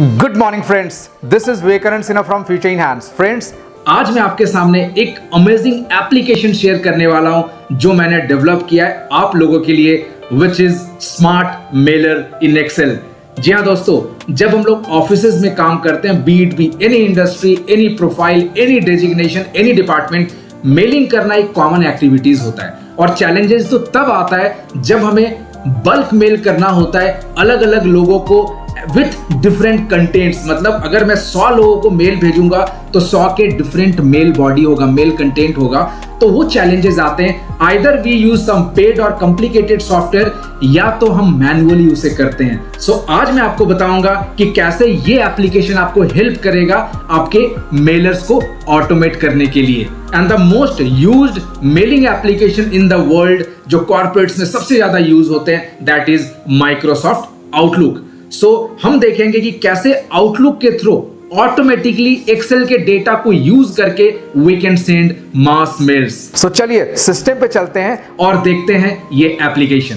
Good morning friends, this is Vivekananda Sinha from future in hands. Friends, आज मैं आपके सामने एक अमेजिंग एप्लीकेशन शेयर करने वाला हूं जो मैंने डेवलप किया है आप लोगों के लिए, which is smart mailer in Excel. जी हाँ दोस्तों, जब हम लोग ऑफिसेज में काम करते हैं, be it be any industry, any profile, any designation, any department, mailing करना एक कॉमन एक्टिविटीज होता है। और चैलेंजेस तो तब आता है जब हमें बल्क मेल करना होता है अलग अलग लोगों को विथ डिफरेंट कंटेंट्स। मतलब अगर मैं 100 लोगों को मेल भेजूंगा तो 100 के डिफरेंट मेल बॉडी होगा, मेल कंटेंट होगा। तो वो चैलेंजेस आते हैं। Either we use some paid और कॉम्प्लिकेटेड सॉफ्टवेयर, या तो हम मैन्युअली उसे करते हैं। सो आज मैं आपको बताऊंगा कि कैसे ये एप्लीकेशन आपको हेल्प करेगा आपके मेलर्स को ऑटोमेट करने के लिए। And the most used mailing application in the world, जो कॉर्पोरेट्स में सबसे ज्यादा यूज होते हैं, that is Microsoft Outlook. So हम देखेंगे कि कैसे आउटलुक के थ्रू ऑटोमेटिकली एक्सेल के डेटा को यूज करके we can send mass mails. So चलिए सिस्टम पे चलते हैं और देखते हैं ये application.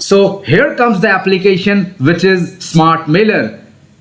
So here comes the application which is smart mailer.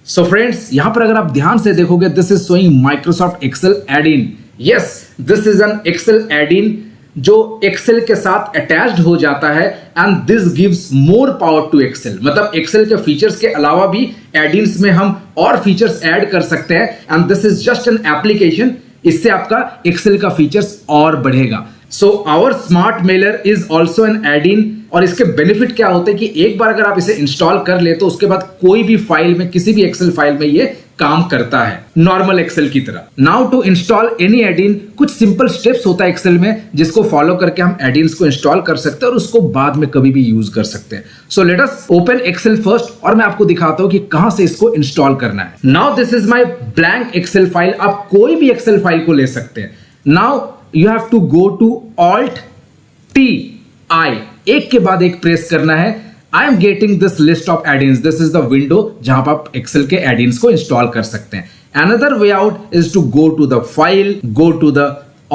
So friends, यहां पर अगर आप ध्यान से देखोगे, this is showing Microsoft Excel add in. Yes, this is an Excel add in जो एक्सेल के साथ अटैच्ड हो जाता है, and this gives more power to Excel. मतलब एक्सेल के फीचर्स के अलावा भी एड-इन्स में हम और फीचर्स ऐड कर सकते हैं, and this is just an application. इससे आपका एक्सेल का फीचर्स और बढ़ेगा। So our smart mailer is also an add in. और इसके बेनिफिट क्या होते हैं कि एक बार अगर आप इसे इंस्टॉल कर ले तो उसके बाद कोई भी फाइल में, किसी भी एक्सेल फाइल में ये काम करता है नॉर्मल एक्सेल की तरह। नाउ टू इंस्टॉल एनी एड-इन, कुछ सिंपल स्टेप्स होता है एक्सेल में जिसको फॉलो करके हम एड-इन्स को इंस्टॉल कर सकते हैं और उसको बाद में कभी भी यूज कर सकते हैं। So let us open Excel first और मैं आपको दिखाता हूं कि कहां से इसको इंस्टॉल करना है। Now this is my blank Excel file. आप कोई भी एक्सेल फाइल को ले सकते हैं। Now you have to go to Alt+I, एक के बाद एक प्रेस करना है। I am getting this list of add-ins. This is the window जहां पर आप एक्सेल के add-ins को इंस्टॉल कर सकते हैं। Another way out is to go to the file, go to the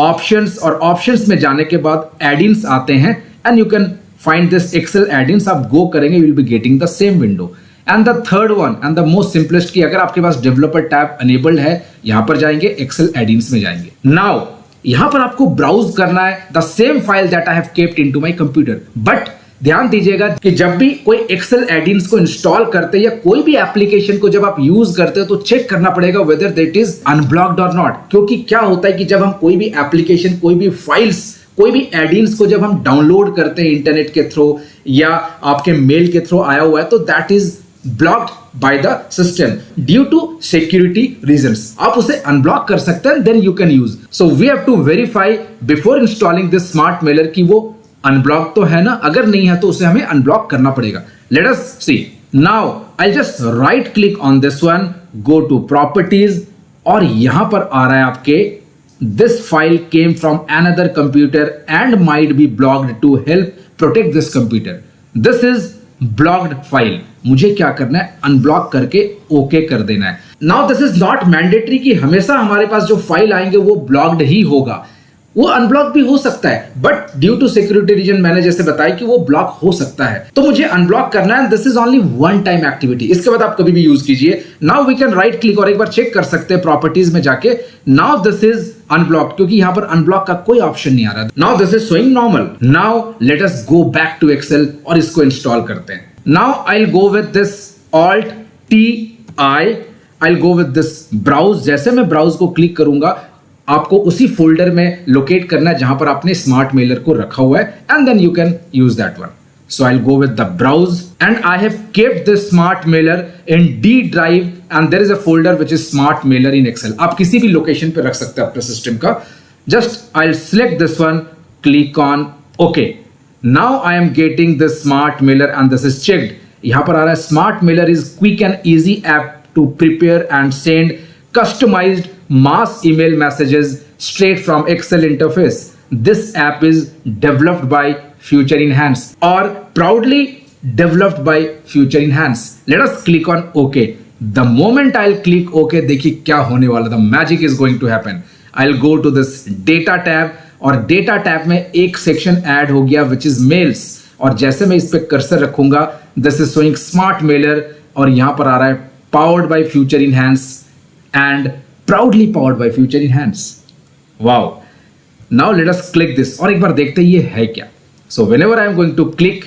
options, और options में जाने के बाद add-ins आते हैं, and you can find this Excel add-ins। आप go करेंगे, you will be getting the same window। And the third one and the most simplest की, अगर आपके पास developer tab enabled है, यहां पर जाएंगे, Excel add-ins में जाएंगे। Now यहां पर आपको ब्राउज करना है the same file that I have kept into my computer. But ध्यान दीजिएगा कि जब भी कोई एक्सेल एड-इन्स को इंस्टॉल करते हैं या कोई भी एप्लीकेशन को जब आप यूज करते हो तो चेक करना पड़ेगा वेदर दैट इज अनब्लॉक्ड और नॉट। क्योंकि क्या होता है कि जब हम कोई भी एप्लीकेशन, कोई भी फाइल्स, कोई भी एड-इन्स को जब हम डाउनलोड करते हैं इंटरनेट के थ्रू या आपके मेल के थ्रू आया हुआ है, तो that is blocked by the system due to security reasons। आप उसे अनब्लॉक कर सकते हैं, then you can use। So we have to verify before installing this smart mailer कि वो अनब्लॉक तो है ना। अगर नहीं है तो उसे हमें अनब्लॉक करना पड़ेगा। Let us see। Now I'll just right click on this one, go to properties, और यहां पर आ रहा है आपके this file came from another computer and might be blocked to help protect this computer। This is blocked file. मुझे क्या करना है, अनब्लॉक करके ओके कर देना है। Now this is not mandatory कि हमेशा हमारे पास जो फाइल आएंगे वो ब्लॉक्ड ही होगा। वो अनब्लॉक भी हो सकता है, but due to security reason मैंने जैसे बताया कि वो ब्लॉक हो सकता है, तो मुझे अनब्लॉक करना है। This is only one time activity, इसके बाद आप कभी भी यूज कीजिए। Now we can right click और एक बार चेक कर सकते हैं प्रॉपर्टीज में जाके। नाउ दिस इज अनब्लॉक, क्योंकि यहां पर अनब्लॉक का कोई ऑप्शन नहीं आ रहा। Now this is showing normal. Now let us go back to Excel और इसको इंस्टॉल करते हैं। Now I will go with this Alt+I, I will go with this browse. जैसे मैं ब्राउज को क्लिक करूंगा, आपको उसी फोल्डर में लोकेट करना है जहां पर आपने स्मार्ट मेलर को रखा हुआ है, and then you can use that one. So I will go with the browse and I have kept this smart mailer in D drive, and there is a folder which is smart mailer in Excel. आप किसी भी location पे रख सकते हैं अपने system का। Just I will select this one, click on okay. Now I am getting this smart mailer and this is checked. यहां पर आ रहा है smart mailer is quick and easy app to prepare and send customized mass email messages straight from Excel interface। This app is developed by Future in Hands or proudly developed by Future in Hands। Let us click on OK। The moment I'll click OK, देखिए क्या होने वाला, the magic is going to happen। I'll go to this data tab, और data tab में एक section add हो गया which is mails। और जैसे मैं इस पे कर्सर रखूंगा, this is showing smart mailer, और यहां पर आ रहा है powered by Future Enhance and proudly powered by Future Enhance. Wow, now let us click this और एक बार देखते हैं ये है क्या। So whenever I am going to click,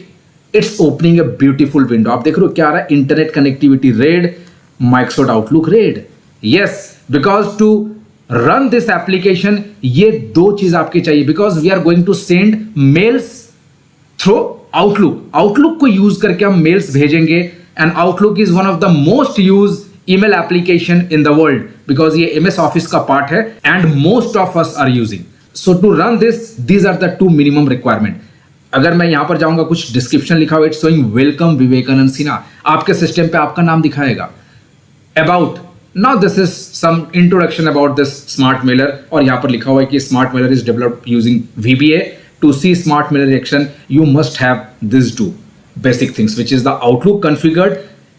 it's opening a beautiful window. आप देख रहे हो क्या आ रहा है, internet connectivity red, Microsoft Outlook red. Yes, because to run this application ये दो चीज आपकी चाहिए, because we are going to send mails through Outlook. Outlook को यूज करके हम मेल्स भेजेंगे, and Outlook is one of the most use email application in the world, because ये एमएस ऑफिस का पार्ट है and most of us are using. So to run this, these are the two minimum requirement. अगर मैं यहां पर जाऊंगा, कुछ description लिखा हुआ, it's showing welcome Vivekananda Sinha, आपके सिस्टम पे आपका नाम दिखाएगा। About, now this is some introduction about this smart mailer, और यहां पर लिखा हुआ है कि smart mailer is developed using VBA। To see smart mailer action you must have this two basic things, which is the Outlook configured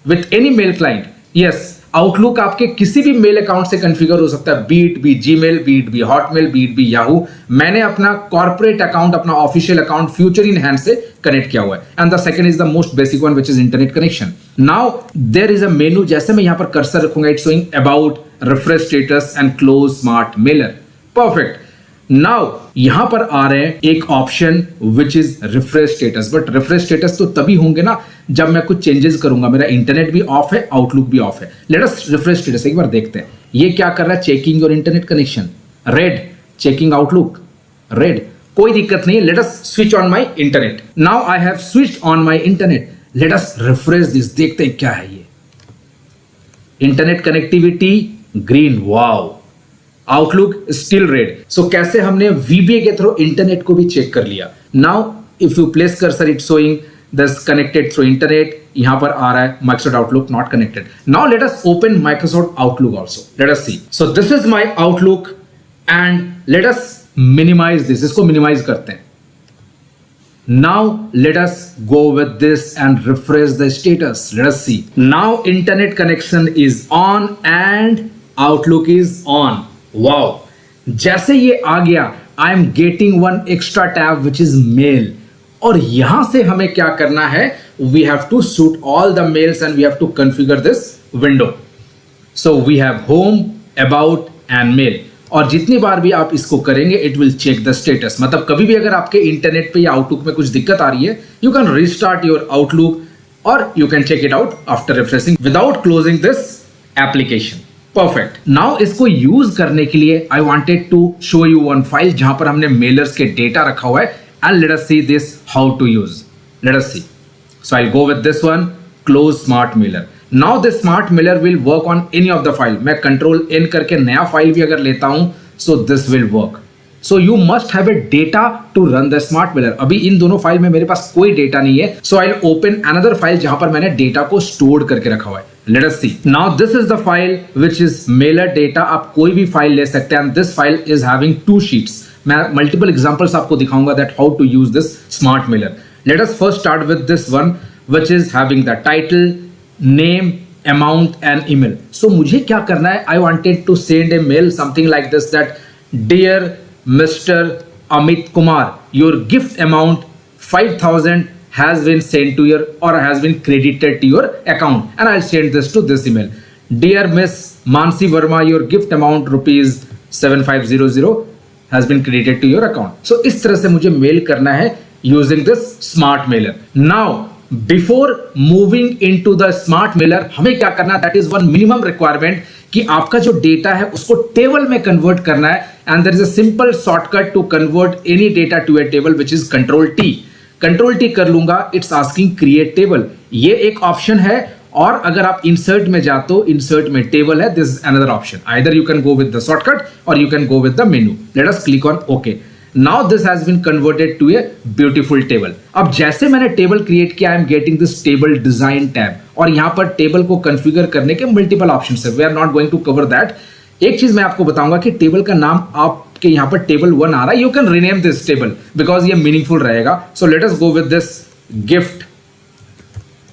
with any mail client. Yes, Outlook आपके किसी भी मेल अकाउंट से configure हो सकता है, be it be Gmail, be it be Hotmail, be it be Yahoo. मैंने अपना corporate account, अपना official account Future in Hand से कनेक्ट किया हुआ है। And the second is the most basic one, which is internet connection. Now there is a menu, जैसे मैं यहां पर कर्सर रखूंगा, it's showing about, refresh status and close smart mailer. Perfect. Now यहां पर आ रहे हैं एक option which is refresh status, but refresh status तो तभी होंगे ना जब मैं कुछ चेंजेस करूंगा। मेरा इंटरनेट भी ऑफ है, आउटलुक भी ऑफ है। लेट अस रिफ्रेश स्टेटस एक बार देखते हैं ये क्या कर रहा है। Checking your internet connection, red, checking Outlook, red, कोई दिक्कत नहीं है। Let us switch on my internet. Now I have switched on my internet. Let us refresh this, देखते हैं क्या है ये। Internet connectivity green, wow, Outlook still red. So कैसे हमने VBA के थ्रू इंटरनेट को भी चेक कर लिया। Now if you place cursor, it's showing this connected through internet, यहां पर आ रहा है Microsoft Outlook not connected. Now let us open Microsoft Outlook also, let us see. So this is my Outlook and let us minimize this, इसको minimize करते हैं। Now let us go with this and refresh the status. Let us see. Now internet connection is on and Outlook is on. Wow. जैसे ये आ गया, I am getting one extra tab which is mail. और यहां से हमें क्या करना है? We have to shoot all the mails and we have to configure this window. So we have home, about and mail. और जितनी बार भी आप इसको करेंगे, it will check the status. मतलब कभी भी अगर आपके इंटरनेट पे या आउटलुक में कुछ दिक्कत आ रही है, you can restart your Outlook और you can check it out after refreshing without closing this application. Perfect. Now इसको यूज करने के लिए I wanted to show you one file जहां पर हमने मेलर्स के डेटा रखा हुआ है, and let us see this how to use. Let us see. So I will go with this one, close smart mailer. Now this smart mailer will work on any of the file. मैं Control N करके नया file भी अगर लेता हूं, so this will work. So you must have a data to run the smart mailer. अभी इन दोनों file में मेरे पास कोई डेटा नहीं है, so I'll open another file जहां पर मैंने डेटा को स्टोर करके रखा हुआ है। Let us see. Now this is the file which is mailer data. आप कोई भी फाइल ले सकते हैं, and this file is having 2 sheets. मैं multiple examples आपको दिखाऊंगा that how to use this smart mailer. Let us first start with this one which is having the title, name, amount and email. So मुझे क्या करना है? I wanted to send a mail something like this that dear Mr. Amit Kumar, your gift amount 5,000 has been sent to your or has been credited to your account, and I'll send this to this email. Dear Miss Mansi Verma, your gift amount rupees 7500 has been credited to your account. So इस तरह से मुझे mail करना है using this smart mailer. Now before moving into the smart Mailer हमें क्या करना है? That is one minimum requirement कि आपका जो डेटा है उसको टेबल में कन्वर्ट करना है, and there is a simple shortcut to convert any data to a table which is control T. Control T कर लूंगा, इट्स आस्किंग क्रिएट टेबल, ये एक ऑप्शन है। और अगर आप इंसर्ट में जाते हो, इंसर्ट में टेबल है, this is another option. Either you can go with the shortcut और you can go with the menu. Let us click on okay. Now this has been converted to a beautiful table. अब जैसे मैंने table create किया, I am getting this table design tab, और यहां पर table को configure करने के मल्टीपल ऑप्शंस है। We are not going to cover that. एक चीज मैं आपको बताऊंगा कि टेबल का नाम आपके यहां पर टेबल 1 आ रहा है, you can rename this table because ये मीनिंगफुल रहेगा। So let us go with this gift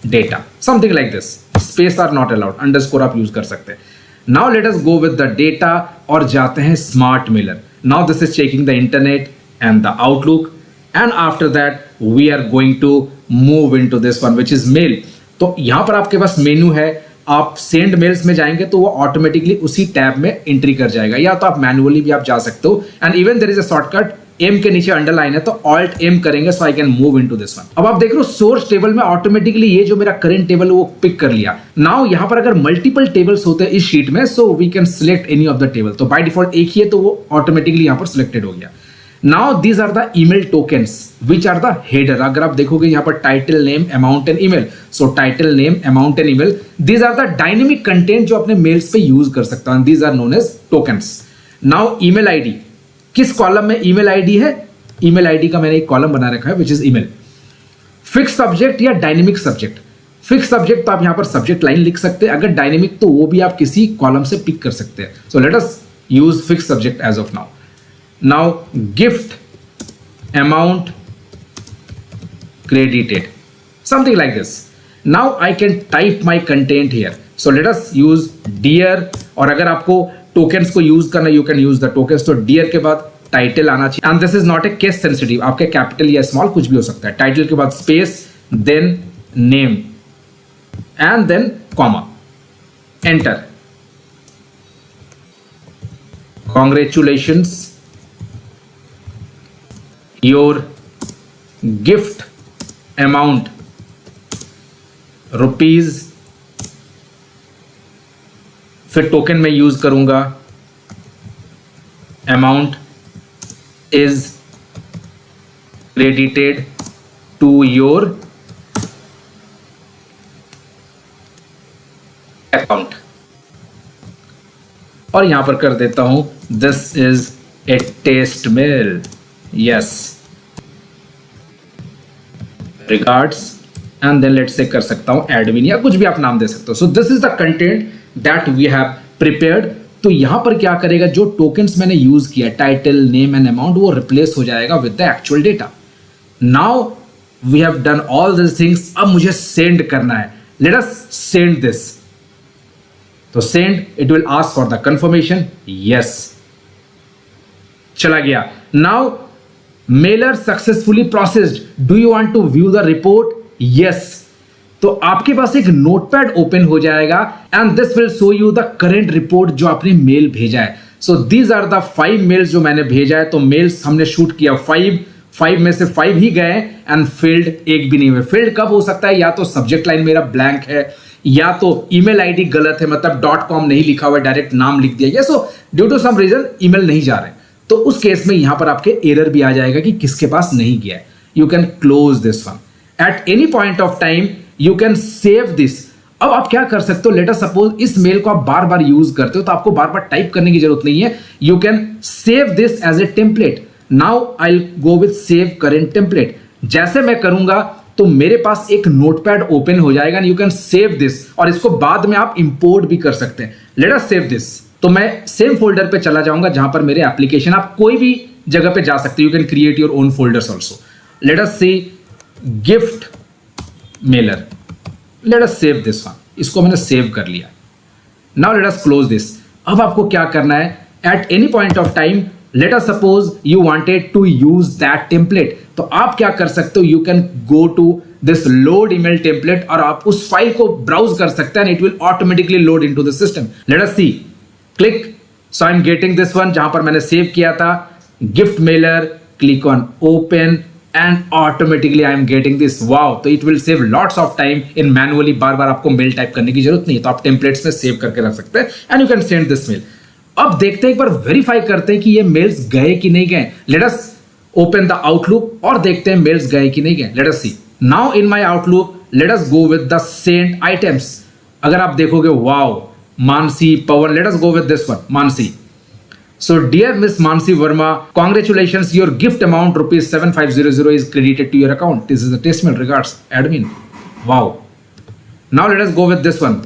data, something like this. Space are not allowed, underscore आप यूज कर सकते हैं। Now let us go with the data और जाते हैं smart mailer. Now this is checking the internet and the Outlook, and after that we are going to move into this one which is male. तो यहां पर आपके पास menu है, आप send mails में जाएंगे तो वो ऑटोमेटिकली उसी टैब में एंट्री कर जाएगा, या तो आप मैनुअली भी आप जा सकते हो। And even there is a shortcut, M के नीचे अंडरलाइन है तो ऑल्ट एम करेंगे so I can move into this one. अब आप देख रहे हो सोर्स टेबल में ऑटोमेटिकली ये जो मेरा करंट टेबल है वो पिक कर लिया। नाउ यहां पर अगर मल्टीपल टेबल्स होते हैं इस शीट में, so we can select any of the table. तो बाय डिफॉल्ट एक ही है तो वो ऑटोमेटिकली यहां पर सिलेक्टेड हो गया। Now these are the email tokens which are the header. अगर आप देखोगे यहाँ पर title, name, amount and email, so title, name, amount and email, these are the dynamic content जो अपने मेल्स पे यूज कर सकता हूं, these are known as tokens. Now email ID, किस कॉलम में ईमेल आईडी है? ईमेल आईडी का मैंने एक कॉलम बना रखा है which is email. Fix subject या डायनेमिक सब्जेक्ट? फिक्स सब्जेक्ट तो आप यहां पर सब्जेक्ट लाइन लिख सकते हैं, अगर डायनेमिक तो वो भी आप किसी कॉलम से पिक कर सकते हैं। So let us use fix subject as of now. Now gift amount credited, something like this. Now I can type my content here. So let us use dear, और अगर आपको tokens को use करना you can use the tokens। तो dear के बाद title आना चाहिए, and this is not a case sensitive, आपके capital या small कुछ भी हो सकता है। title के बाद space, then name and then comma, enter। Congratulations, your gift amount rupees, फिर टोकन में यूज करूंगा amount is credited to your account, और यहां पर कर देता हूं this is a test mail, yes, regards, and then let's say कर सकता हूं एडमिन या कुछ भी आप नाम दे सकते हो। So this is the content that we have prepared. तो यहां पर क्या करेगा, जो टोकन्स मैंने यूज किया टाइटल, नेम एंड अमाउंट, वो रिप्लेस हो जाएगा with the actual data. Now we have done all this things. अब मुझे सेंड करना है, लेट अस सेंड दिस। तो send, it will ask for the confirmation, yes, चला गया। Now mailer successfully processed, do you want to view the report? Yes. तो आपके पास एक नोटपैड ओपन हो जाएगा and this will show you the current report जो आपने मेल भेजा है। So these are the 5 mails जो मैंने भेजा है। तो मेल्स हमने शूट किया 5 में से 5 ही गए एंड फील्ड एक भी नहीं हुए। फील्ड कब हो सकता है, या तो सब्जेक्ट लाइन मेरा ब्लैंक है, या तो ईमेल आईडी गलत है, मतलब .com नहीं लिखा हुआ, डायरेक्ट नाम लिख दिया गया। So due to some reason email नहीं जा रहे, तो उस केस में यहां पर आपके एरर भी आ जाएगा कि किसके पास नहीं गया है। You can close this one eight any point of time, you can save this. अब आप क्या कर सकते हो, लेट अस सपोज इस मेल को आप बार बार यूज करते हो तो आपको बार बार टाइप करने की जरूरत नहीं है। You can save this as a template. Now I will go with save current template. जैसे मैं करूंगा तो मेरे पास एक नोटपैड ओपन हो जाएगा, यू कैन सेव दिस, और इसको बाद में आप इंपोर्ट भी कर सकते हैं। Late us save this. तो मैं सेम फोल्डर पे चला जाऊंगा जहां पर मेरे एप्लीकेशन, आप कोई भी जगह पे जा सकते हो, you can create your own folders also. Let us see gift mailer, let us save this one. इसको मैंने सेव कर लिया। Now let us close this. अब आपको क्या करना है, at any point of time, let us suppose you wanted to use that template, तो आप क्या कर सकते हो, you can go to this load email template और आप उस फाइल को ब्राउज कर सकते हैं, it will automatically load into the system. Let us see, click, so I am getting this one जहां पर मैंने सेव किया था, gift mailer, click on open and automatically I am getting this. Wow, तो it will save lots of time in manually बार बार आपको mail type करने की जरूरत नहीं है, तो आप टेम्पलेट्स में सेव करके रख सकते हैं and you can send this mail. अब देखते हैं, एक बार वेरीफाई करते हैं कि ये मेल्स गए कि नहीं गए। Let us open the Outlook और देखते हैं मेल्स गए कि नहीं गए। Let us see, now in my Outlook let us go with the send items. अगर आप देखोगे, wow, Mansi, Pawan, let us go with this one, Mansi. So dear Miss Mansi Verma, congratulations, your gift amount rupees 7500 is credited to your account. This is the test mail, regards admin. Wow. Now let us go with this one.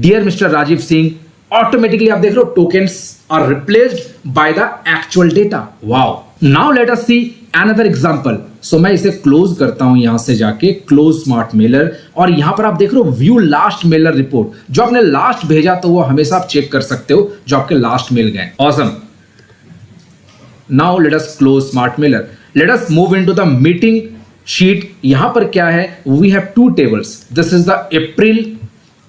Dear Mr. Rajiv Singh, automatically आप देख रहे हो tokens are replaced by the actual data. Wow. Now let us see another example. So मैं इसे close करता हूं यहां से जाके, क्लोज स्मार्ट मेलर, और यहां पर आप देख रहे हो व्यू लास्ट मेलर रिपोर्ट। जो आपने लास्ट भेजा तो वो हमेशा आप चेक कर सकते हो जो आपके लास्ट मेल गए। Awesome. Now let us close smart mailer. Let us move into the meeting sheet, यहां पर क्या है, we have two tables, this is the April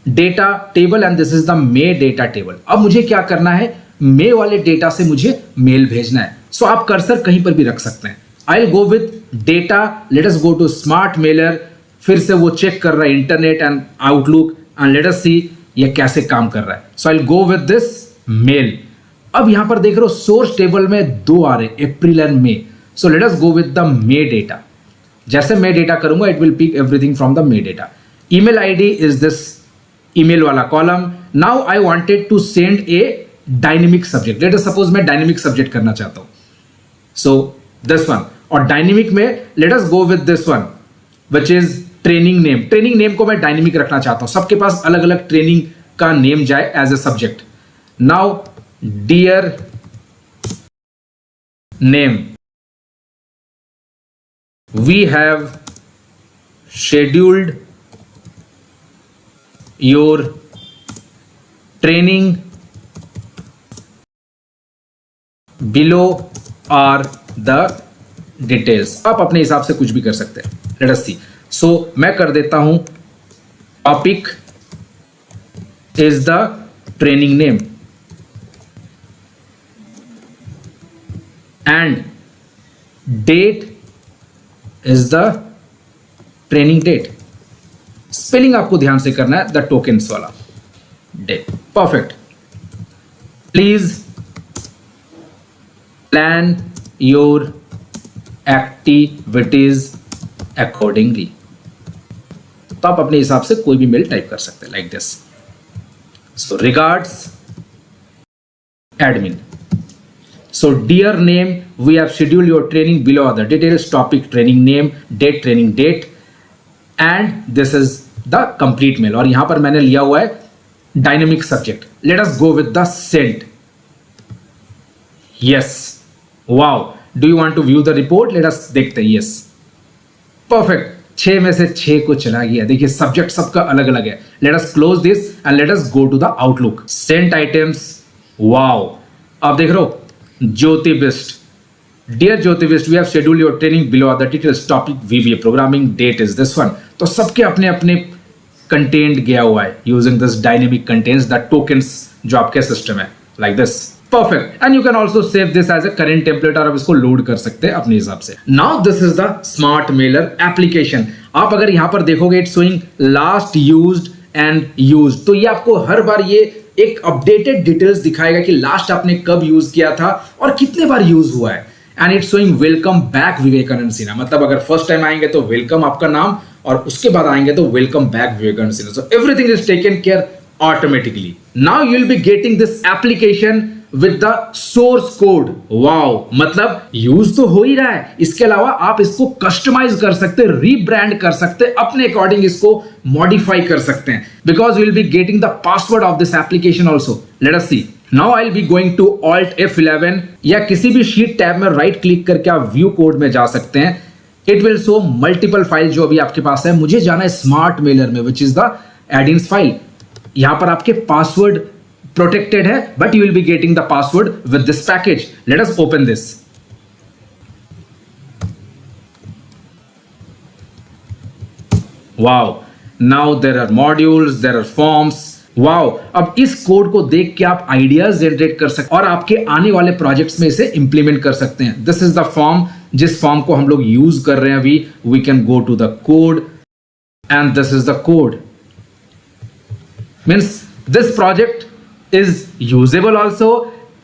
data table and this is the May data table. अब मुझे क्या करना है, मे वाले डेटा से मुझे मेल भेजना है। सो आप कर्सर कहीं पर भी रख सकते हैं। I will go with data, let us go to smart mailer, फिर से वो चेक कर रहा है internet and Outlook and let us see ये कैसे काम कर रहा है। So I will go with this mail. अब यहां पर देख रहे हो सोर्स टेबल में दो आ रहे, April and May. So let us go with the May data. जैसे मे डेटा करूंगा it will pick everything from the May data. Email ID is this email वाला column. Now I wanted to send a dynamic subject, let us suppose मैं dynamic subject करना चाहता हूं, so this one. और dynamic में let us go with this one which is training name. Training name को मैं dynamic रखना चाहता हूं, सबके पास अलग अलग ट्रेनिंग का नेम जाए as a subject. Now dear name, we have scheduled your training below are the details. आप अपने हिसाब से कुछ भी कर सकते हैं, लेट अस सी। सो मैं कर देता हूं topic is the training name and date is the training date. Spelling आपको ध्यान से करना है, द टोकन्स वाला date. Perfect. Please plan your activities accordingly. तो आप अपने हिसाब से कोई भी मेल टाइप कर सकते हैं like this. So regards admin. So dear name, we have scheduled your training below the details, topic training name, date training date, and this is the complete mail। और यहां पर मैंने लिया हुआ है dynamic subject। Let us go with the sent। Yes, wow, do you want to view the report? Let us देखते हैं। Yes, perfect। 6 में से 6 को चला गया। देखिए सब्जेक्ट सबका अलग अलग है। Let us close this and let us go to the outlook। Sent items, wow। आप देख रहे हो Jyoti Bisht, dear Jyoti Bisht, we have scheduled your training below are the details, topic VBA programming, date is this one. तो सबके अपने अपने content गया हुआ है using this dynamic contents, the tokens जो आपके सिस्टम है like this. Perfect. And you can also save this as a current template और आप इसको लोड कर सकते हैं अपने हिसाब से। Now this is the smart Mailer application. आप अगर यहां पर देखोगे it's showing last used and used, तो ये आपको हर बार ये एक अपडेटेड डिटेल्स दिखाएगा कि लास्ट आपने कब यूज किया था और कितने बार यूज हुआ है। And it's showing welcome back Vivekanand Sinha, मतलब अगर फर्स्ट टाइम आएंगे तो वेलकम आपका नाम और उसके बाद आएंगे तो welcome back Vivekanand Sinha. So everything is taken care automatically. Now you will be getting this application with the source code. Wow, मतलब यूज तो हो ही रहा है, इसके अलावा आप इसको कस्टमाइज कर सकते हैं, रीब्रांड कर सकते हैं, अपने अकॉर्डिंग इसको मॉडिफाई कर सकते हैं, because you will be getting the password of this application also. Let us see. Now I will be going to Alt F11 या किसी भी शीट टैब में राइट क्लिक करके आप व्यू कोड में जा सकते हैं। It will show multiple file जो अभी आपके पास है। मुझे जाना है स्मार्ट मेलर में विच इज द एडिंस फाइल। यहां पर आपके पासवर्ड protected है, but you will be getting the password with this package। Let us open this। Wow, now there are modules, there are forms। Wow, अब इस कोड को देख के आप आइडियाज जनरेट कर सकते और आपके आने वाले प्रोजेक्ट्स में इसे इंप्लीमेंट कर सकते हैं। दिस इज द फॉर्म, जिस फॉर्म को हम लोग यूज कर रहे हैं अभी। We can go to the code and this is the code. Means this project is usable also,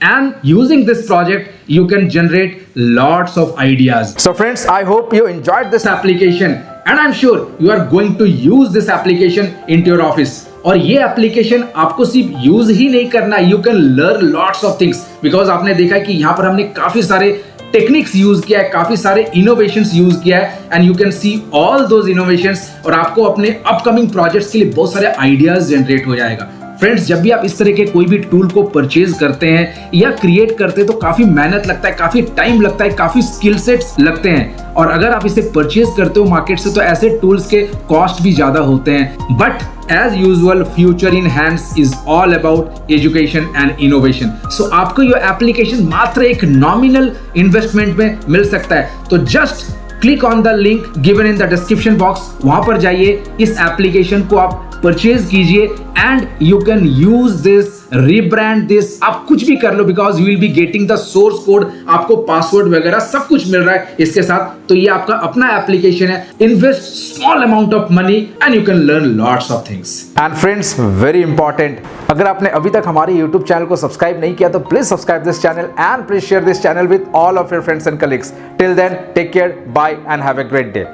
and using this project you can generate lots of ideas। So friends, I hope you enjoyed this application and I'm sure you are going to use this application into your office। और ये application आपको सिर्फ use ही नहीं करना, you can learn lots of things, because आपने देखा है कि यहां पर हमने काफी सारे टेक्निक्स यूज किया है, काफी सारे इनोवेशंस यूज किया है, and you can see all those innovations, और आपको अपने अपकमिंग प्रोजेक्ट्स के लिए बहुत सारे आइडियाज जनरेट हो जाएगा। फ्रेंड्स, जब भी आप इस तरह के कोई भी टूल को परचेज करते हैं या क्रिएट करते हैं तो काफी मेहनत लगता है, काफी टाइम लगता है, काफी स्किल सेट्स लगते हैं, और अगर आप इसे परचेज करते हो मार्केट से तो ऐसे टूल्स के कॉस्ट भी ज्यादा होते हैं। But as usual, future in hands is all about education and innovation. So आपको ये एप्लीकेशन मात्र एक नॉमिनल इन्वेस्टमेंट में मिल सकता है। तो just click on the link given in the description box, वहां पर जाइए, इस एप्लीकेशन को आप परचेज कीजिए and you can use this, rebrand this, आप कुछ भी कर लो because you will be getting the source code, आपको पासवर्ड वगैरह सब कुछ मिल रहा है इसके साथ। तो ये आपका अपना एप्लीकेशन है, invest small amount of money and you can learn lots of things. And friends, very important, अगर आपने अभी तक हमारे YouTube चैनल को सब्सक्राइब नहीं किया तो please subscribe this channel and please share this channel with all of your friends and colleagues. Till then, take care, bye and have a great day.